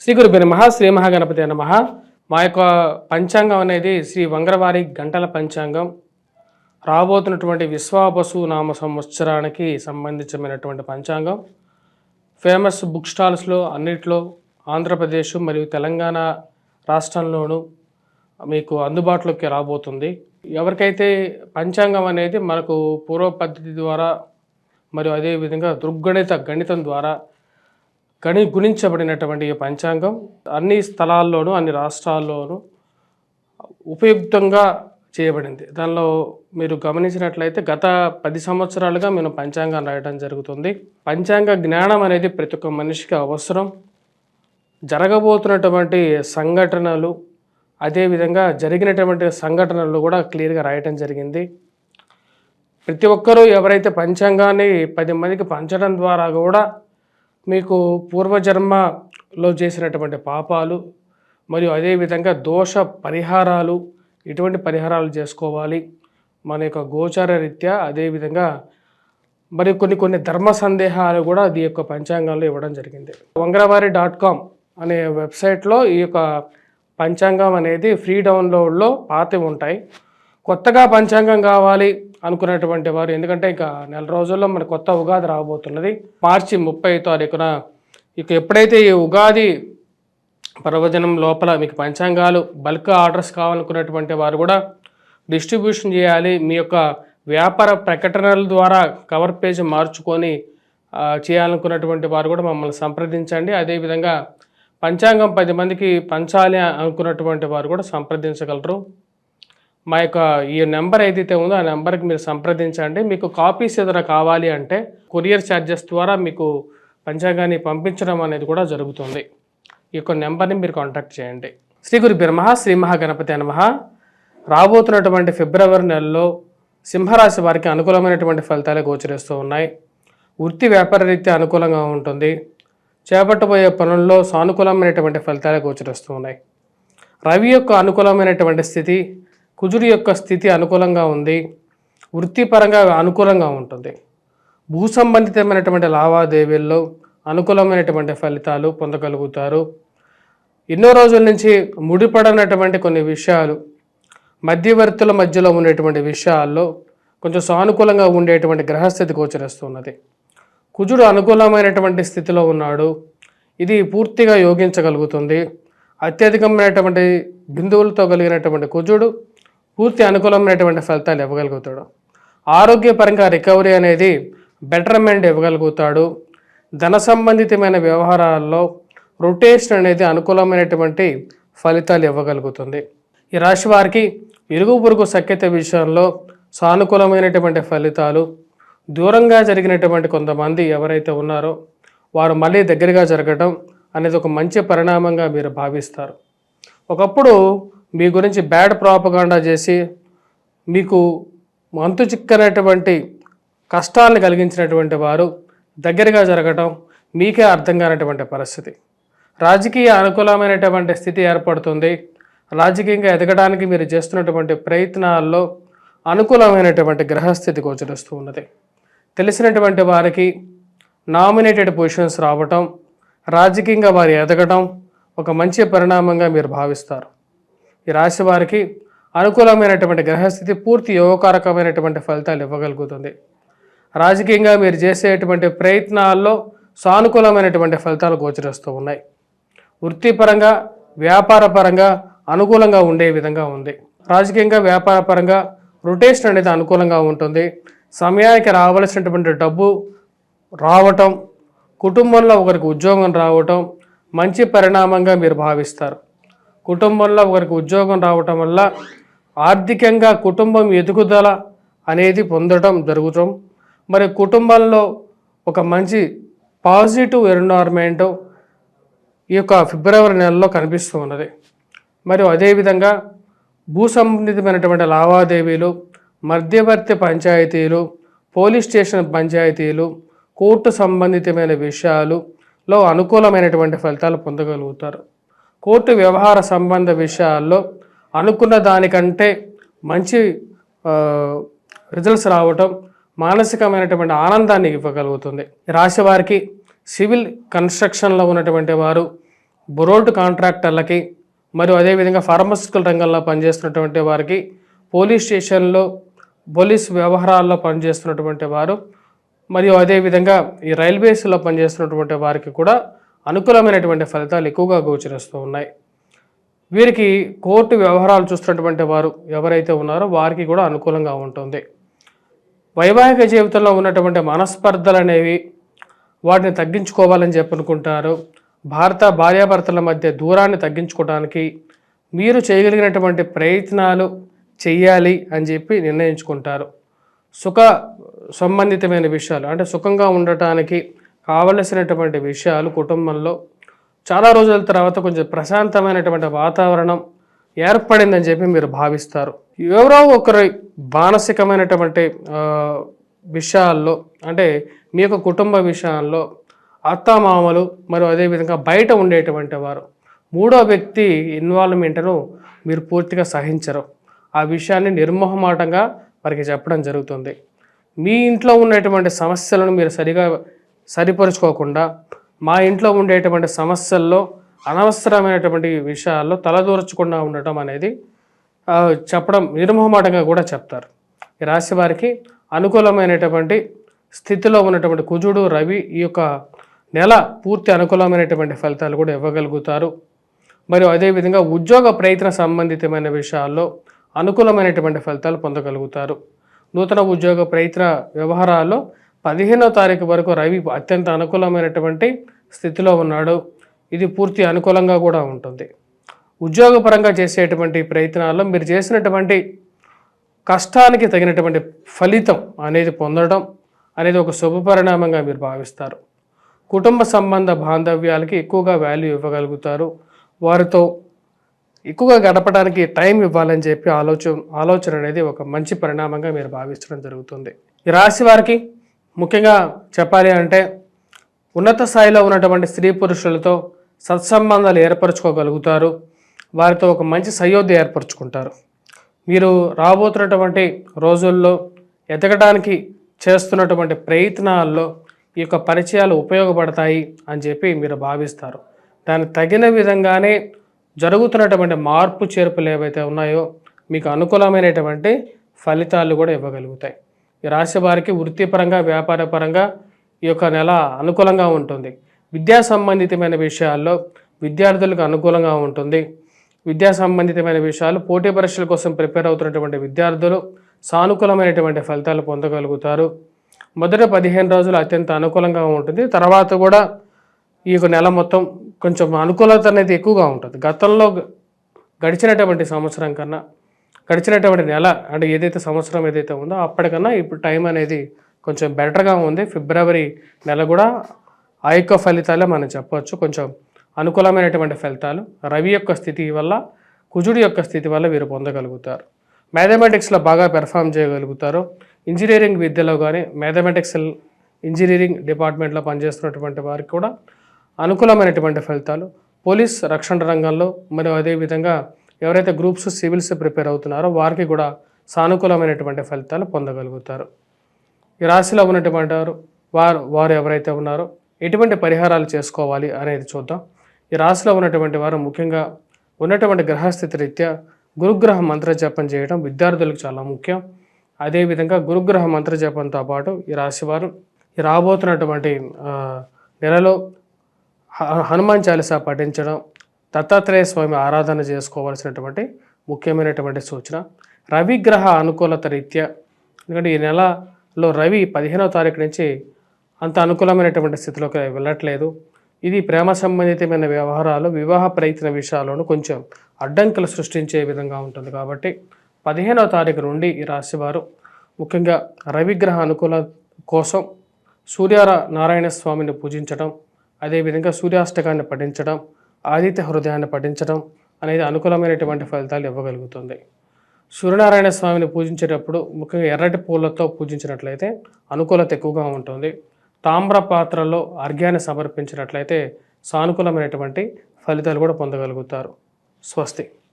శ్రీ గురుభ్యో నమః. శ్రీ మహాగణపతి నమః. మా యొక్క పంచాంగం అనేది శ్రీ వంగరవారి గంటల పంచాంగం. రాబోతున్నటువంటి విశ్వావసు నామ సంవత్సరానికి సంబంధించినటువంటి పంచాంగం. ఫేమస్ బుక్ స్టాల్స్లో అన్నిట్లో ఆంధ్రప్రదేశ్ మరియు తెలంగాణ రాష్ట్రంలోనూ మీకు అందుబాటులోకి రాబోతుంది. ఎవరికైతే పంచాంగం అనేది మనకు పూర్వ పద్ధతి ద్వారా మరియు అదేవిధంగా గణితం ద్వారా గుణించబడినటువంటి ఈ పంచాంగం అన్ని స్థలాల్లోనూ అన్ని రాష్ట్రాల్లోనూ ఉపయుక్తంగా చేయబడింది. దానిలో మీరు గమనించినట్లయితే గత 10 సంవత్సరాలుగా మేము పంచాంగం రాయడం జరుగుతుంది. పంచాంగ జ్ఞానం అనేది ప్రతి ఒక్క మనిషికి అవసరం. జరగబోతున్నటువంటి సంఘటనలు అదేవిధంగా జరిగినటువంటి సంఘటనలు కూడా క్లియర్గా రాయటం జరిగింది. ప్రతి ఒక్కరూ ఎవరైతే పంచాంగాన్ని 10 మందికి పంచడం ద్వారా కూడా మీకు పూర్వజన్మలో చేసినటువంటి పాపాలు మరియు అదేవిధంగా దోష పరిహారాలు ఇటువంటి పరిహారాలు చేసుకోవాలి మన యొక్క గోచార రీత్యా. అదేవిధంగా మరి కొన్ని ధర్మ సందేహాలు కూడా ఈ యొక్క పంచాంగంలో ఇవ్వడం జరిగింది. వంగరవారి.com అనే వెబ్సైట్లో ఈ యొక్క పంచాంగం అనేది ఫ్రీ డౌన్లోడ్లో పాతవి ఉంటాయి. కొత్తగా పంచాంగం కావాలి అనుకున్నటువంటి వారు, ఎందుకంటే ఇక నెల రోజుల్లో మన కొత్త ఉగాది రాబోతున్నది. మార్చి 30 తారీఖున ఇక ఎప్పుడైతే ఈ ఉగాది పర్వదినం లోపల మీకు పంచాంగాలు బల్క్ ఆర్డర్స్ కావాలనుకున్నటువంటి వారు కూడా డిస్ట్రిబ్యూషన్ చేయాలి. మీ యొక్క వ్యాపార ప్రకటనల ద్వారా కవర్ పేజ్ మార్చుకొని చేయాలనుకున్నటువంటి వారు కూడా మమ్మల్ని సంప్రదించండి. అదేవిధంగా పంచాంగం 10 మందికి పంచాలి అనుకున్నటువంటి వారు కూడా సంప్రదించగలరు. మా యొక్క ఈ నెంబర్ ఏదైతే ఉందో ఆ నెంబర్కి మీరు సంప్రదించండి. మీకు కాపీస్ ఏదైనా కావాలి అంటే కొరియర్ ఛార్జెస్ ద్వారా మీకు పంచాంగాన్ని పంపించడం అనేది కూడా జరుగుతుంది. ఈ యొక్క నెంబర్ని మీరు కాంటాక్ట్ చేయండి. శ్రీ గురుభ్యో నమః. శ్రీ మహాగణపతి నమః. రాబోతున్నటువంటి ఫిబ్రవరి నెలలో సింహరాశి వారికి అనుకూలమైనటువంటి ఫలితాలు గోచరిస్తూ ఉన్నాయి. వృత్తి వ్యాపార రీత్యా అనుకూలంగా ఉంటుంది. చేపట్టబోయే పనుల్లో సానుకూలమైనటువంటి ఫలితాలు గోచరిస్తూ ఉన్నాయి. రవి యొక్క అనుకూలమైనటువంటి స్థితి, కుజుడి యొక్క స్థితి అనుకూలంగా ఉంది. వృత్తిపరంగా అనుకూలంగా ఉంటుంది. భూ సంబంధితమైనటువంటి లావాదేవీల్లో అనుకూలమైనటువంటి ఫలితాలు పొందగలుగుతారు. ఎన్నో రోజుల నుంచి ముడిపడినటువంటి కొన్ని విషయాలు, మధ్యవర్తుల మధ్యలో ఉండేటువంటి విషయాల్లో కొంచెం సానుకూలంగా ఉండేటువంటి గ్రహస్థితి గోచరిస్తున్నది. కుజుడు అనుకూలమైనటువంటి స్థితిలో ఉన్నాడు. ఇది పూర్తిగా యోగించగలుగుతుంది. అత్యధికమైనటువంటి బిందువులతో కలిగినటువంటి కుజుడు పూర్తి అనుకూలమైనటువంటి ఫలితాలు ఇవ్వగలుగుతాడు. ఆరోగ్యపరంగా రికవరీ అనేది బెటర్మెంట్ ఇవ్వగలుగుతాడు. ధన సంబంధితమైన వ్యవహారాల్లో రొటేషన్ అనేది అనుకూలమైనటువంటి ఫలితాలు ఇవ్వగలుగుతుంది. ఈ రాశి వారికి ఇరుగు పొరుగు సఖ్యత విషయంలో సానుకూలమైనటువంటి ఫలితాలు, దూరంగా జరిగినటువంటి కొంతమంది ఎవరైతే ఉన్నారో వారు మళ్ళీ దగ్గరగా జరగడం అనేది ఒక మంచి పరిణామంగా మీరు భావిస్తారు. ఒకప్పుడు మీ గురించి బ్యాడ్ ప్రాపగాండా చేసి మీకు అంతు చిక్కనటువంటి కష్టాలను కలిగించినటువంటి వారు దగ్గరగా జరగటం మీకే అర్థం కానటువంటి పరిస్థితి. రాజకీయ అనుకూలమైనటువంటి స్థితి ఏర్పడుతుంది. రాజకీయంగా ఎదగడానికి మీరు చేస్తున్నటువంటి ప్రయత్నాల్లో అనుకూలమైనటువంటి గ్రహస్థితి గోచరిస్తూ ఉన్నది. తెలిసినటువంటి వారికి నామినేటెడ్ పొజిషన్స్ రావటం, రాజకీయంగా వారు ఎదగటం ఒక మంచి పరిణామంగా మీరు భావిస్తారు. ఈ రాశి వారికి అనుకూలమైనటువంటి గ్రహస్థితి పూర్తి యోగకారకమైనటువంటి ఫలితాలు ఇవ్వగలుగుతుంది. రాజకీయంగా మీరు చేసేటువంటి ప్రయత్నాల్లో సానుకూలమైనటువంటి ఫలితాలు గోచరిస్తూ ఉన్నాయి. వృత్తిపరంగా వ్యాపారపరంగా అనుకూలంగా ఉండే విధంగా ఉంది. రాజకీయంగా వ్యాపారపరంగా రొటేషన్ అనేది అనుకూలంగా ఉంటుంది. సమయానికి రావాల్సినటువంటి డబ్బు రావటం, కుటుంబంలో ఒకరికి ఉద్యోగం రావటం మంచి పరిణామంగా మీరు భావిస్తారు. కుటుంబంలో ఒకరికి ఉద్యోగం రావటం వల్ల ఆర్థికంగా కుటుంబం ఎదుగుదల అనేది పొందడం జరుగుతాం. మరి కుటుంబంలో ఒక మంచి పాజిటివ్ ఎన్విరాన్మెంట్ ఈ యొక్క ఫిబ్రవరి నెలలో కనిపిస్తూ ఉన్నది. మరియు అదేవిధంగా భూ సంబంధితమైనటువంటి లావాదేవీలు, మధ్యవర్తి పంచాయతీలు, పోలీస్ స్టేషన్ పంచాయతీలు, కోర్టు సంబంధితమైన విషయాలలో అనుకూలమైనటువంటి ఫలితాలు పొందగలుగుతారు. కోర్టు వ్యవహార సంబంధ విషయాల్లో అనుకున్న దానికంటే మంచి రిజల్ట్స్ రావటం మానసికమైనటువంటి ఆనందాన్ని ఇవ్వగలుగుతుంది. రాశి వారికి సివిల్ కన్స్ట్రక్షన్లో ఉన్నటువంటి వారు, బొరోల్ట్ కాంట్రాక్టర్లకి మరియు అదేవిధంగా ఫార్మస్యూటికల్ రంగంలో పనిచేస్తున్నటువంటి వారికి, పోలీస్ స్టేషన్లో పోలీస్ వ్యవహారాల్లో పనిచేస్తున్నటువంటి వారు, మరియు అదేవిధంగా ఈ రైల్వేస్లో పనిచేస్తున్నటువంటి వారికి కూడా అనుకూలమైనటువంటి ఫలితాలు ఎక్కువగా గోచరిస్తూ ఉన్నాయి. వీరికి కోర్టు వ్యవహారాలు చూస్తున్నటువంటి వారు ఎవరైతే ఉన్నారో వారికి కూడా అనుకూలంగా ఉంటుంది. వైవాహిక జీవితంలో ఉన్నటువంటి మనస్పర్ధలు అనేవి వాటిని తగ్గించుకోవాలని చెప్పి అనుకుంటారు. భార్యాభర్తల మధ్య దూరాన్ని తగ్గించుకోవడానికి మీరు చేయగలిగినటువంటి ప్రయత్నాలు చెయ్యాలి అని చెప్పి నిర్ణయించుకుంటారు. సుఖ సంబంధితమైన విషయాలు అంటే సుఖంగా ఉండటానికి కావలసినటువంటి విషయాలు కుటుంబంలో చాలా రోజుల తర్వాత కొంచెం ప్రశాంతమైనటువంటి వాతావరణం ఏర్పడిందని చెప్పి మీరు భావిస్తారు. ఎవరో ఒకరి మానసికమైనటువంటి విషయాల్లో అంటే మీ యొక్క కుటుంబ విషయాల్లో అత్తామామలు మరియు అదేవిధంగా బయట ఉండేటువంటి వారు మూడో వ్యక్తి ఇన్వాల్వ్మెంట్ను మీరు పూర్తిగా సహించరు. ఆ విషయాన్ని నిర్మోహమాటంగా వారికి చెప్పడం జరుగుతుంది. మీ ఇంట్లో ఉన్నటువంటి సమస్యలను మీరు సరిపరుచుకోకుండా మా ఇంట్లో ఉండేటువంటి సమస్యల్లో అనవసరమైనటువంటి విషయాల్లో తలదూర్చకుండా ఉండటం అనేది చెప్పడం నిర్మోహమాటంగా కూడా చెప్తారు. ఈ రాశి వారికి అనుకూలమైనటువంటి స్థితిలో ఉన్నటువంటి కుజుడు రవి ఈ యొక్క నెల పూర్తి అనుకూలమైనటువంటి ఫలితాలు కూడా ఇవ్వగలుగుతారు. మరియు అదేవిధంగా ఉద్యోగ ప్రయత్న సంబంధితమైన విషయాల్లో అనుకూలమైనటువంటి ఫలితాలు పొందగలుగుతారు. నూతన ఉద్యోగ ప్రయత్న వ్యవహారాల్లో 15వ తారీఖు వరకు రవి అత్యంత అనుకూలమైనటువంటి స్థితిలో ఉన్నాడు. ఇది పూర్తి అనుకూలంగా కూడా ఉంటుంది. ఉద్యోగపరంగా చేసేటువంటి ప్రయత్నాల్లో మీరు చేసినటువంటి కష్టానికి తగినటువంటి ఫలితం అనేది పొందడం అనేది ఒక శుభపరిణామంగా మీరు భావిస్తారు. కుటుంబ సంబంధ బాంధవ్యాలకి ఎక్కువగా వాల్యూ ఇవ్వగలుగుతారు. వారితో ఎక్కువగా గడపడానికి టైం ఇవ్వాలని చెప్పి ఆలోచన అనేది ఒక మంచి పరిణామంగా మీరు భావించడం జరుగుతుంది. ఈ రాశి వారికి ముఖ్యంగా చెప్పాలి అంటే ఉన్నత స్థాయిలో ఉన్నటువంటి స్త్రీ పురుషులతో సత్సంబంధాలు ఏర్పరచుకోగలుగుతారు. వారితో ఒక మంచి సయోధ్య ఏర్పరచుకుంటారు. మీరు రాబోతున్నటువంటి రోజుల్లో ఎదగడానికి చేస్తున్నటువంటి ప్రయత్నాల్లో ఈ యొక్క పరిచయాలు ఉపయోగపడతాయి అని చెప్పి మీరు భావిస్తారు. దానికి తగిన విధంగానే జరుగుతున్నటువంటి మార్పు చేర్పులు ఏవైతే ఉన్నాయో మీకు అనుకూలమైనటువంటి ఫలితాలు కూడా ఇవ్వగలుగుతాయి. ఈ రాశి వారికి వృత్తిపరంగా వ్యాపారపరంగా ఈ యొక్క నెల అనుకూలంగా ఉంటుంది. విద్యా సంబంధితమైన విషయాల్లో విద్యార్థులకు అనుకూలంగా ఉంటుంది. విద్యా సంబంధితమైన విషయాలు పోటీ పరీక్షల కోసం ప్రిపేర్ అవుతున్నటువంటి విద్యార్థులు సానుకూలమైనటువంటి ఫలితాలు పొందగలుగుతారు. మొదటి 15 రోజులు అత్యంత అనుకూలంగా ఉంటుంది. తర్వాత కూడా ఈ యొక్క నెల మొత్తం కొంచెం అనుకూలత అనేది ఎక్కువగా ఉంటుంది. గతంలో గడిచినటువంటి సంవత్సరం కన్నా గడిచినటువంటి నెల అంటే ఏదైతే సంవత్సరం ఏదైతే ఉందో అప్పటికన్నా ఇప్పుడు టైం అనేది కొంచెం బెటర్గా ఉంది. ఫిబ్రవరి నెల కూడా ఆ యొక్క ఫలితాలే మనం చెప్పవచ్చు. కొంచెం అనుకూలమైనటువంటి ఫలితాలు రవి యొక్క స్థితి వల్ల కుజుడి యొక్క స్థితి వల్ల వీరు పొందగలుగుతారు. మ్యాథమెటిక్స్లో బాగా పెర్ఫామ్ చేయగలుగుతారు. ఇంజనీరింగ్ విద్యలో కానీ మ్యాథమెటిక్స్ ఇంజనీరింగ్ డిపార్ట్మెంట్లో పనిచేస్తున్నటువంటి వారికి కూడా అనుకూలమైనటువంటి ఫలితాలు. పోలీస్ రక్షణ రంగంలో మరియు అదేవిధంగా ఎవరైతే గ్రూప్స్ సివిల్స్ ప్రిపేర్ అవుతున్నారో వారికి కూడా సానుకూలమైనటువంటి ఫలితాలు పొందగలుగుతారు. ఈ రాశిలో ఉన్నటువంటి వారు ఎవరైతే ఉన్నారో ఎటువంటి పరిహారాలు చేసుకోవాలి అనేది చూద్దాం. ఈ రాశిలో ఉన్నటువంటి వారు ముఖ్యంగా ఉన్నటువంటి గ్రహస్థితి రీత్యా గురుగ్రహ మంత్ర జపం చేయడం విద్యార్థులకు చాలా ముఖ్యం. అదేవిధంగా గురుగ్రహ మంత్ర జపంతో పాటు ఈ రాశివారు ఈ రాబోతున్నటువంటి నెలలో హనుమాన్ చాలీసా పఠించడం, దత్తాత్రేయ స్వామి ఆరాధన చేసుకోవాల్సినటువంటి ముఖ్యమైనటువంటి సూచన. రవిగ్రహ అనుకూలత రీత్యా ఎందుకంటే ఈ నెలలో రవి 15వ తారీఖు నుంచి అంత అనుకూలమైనటువంటి స్థితిలోకి వెళ్ళట్లేదు. ఇది ప్రేమ సంబంధితమైన వ్యవహారాలు వివాహ ప్రయత్న విషయాల్లోనూ కొంచెం అడ్డంకులు సృష్టించే విధంగా ఉంటుంది. కాబట్టి 15వ తారీఖు నుండి ఈ రాశివారు ముఖ్యంగా రవిగ్రహ అనుకూల కోసం నారాయణ స్వామిని పూజించడం, అదేవిధంగా సూర్యాష్టకాన్ని పఠించడం, ఆదిత్య హృదయాన్ని పఠించడం అనేది అనుకూలమైనటువంటి ఫలితాలు ఇవ్వగలుగుతుంది. సూర్యనారాయణ స్వామిని పూజించేటప్పుడు ముఖ్యంగా ఎర్రటి పూలతో పూజించినట్లయితే అనుకూలత ఎక్కువగా ఉంటుంది. తామ్ర పాత్రలో అర్ఘ్యాన్ని సమర్పించినట్లయితే సానుకూలమైనటువంటి ఫలితాలు కూడా పొందగలుగుతారు. స్వస్తి.